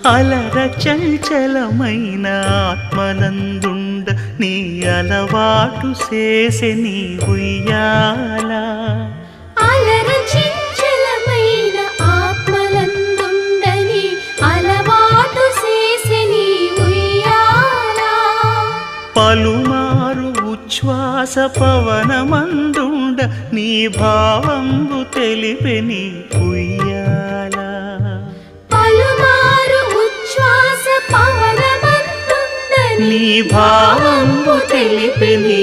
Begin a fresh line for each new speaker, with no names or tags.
అలర చంచలమైన ఆత్మనందుండ నీ అలవాటు చేసే నీ ఉయ్యాల
అలర చంచలమైన ఆత్మలందుండని అలవాటు చేసే నీ ఉయ్యాల
పలుమారు ఉచ్ఛ్వాస పవనమందుండ నీ భావంబు తెలిపే నీ ఉయ్యాల
పలుమారు ఉచ్ఛ్వాస పవనమందుండని
నీ భావంబు తెలిపే నీ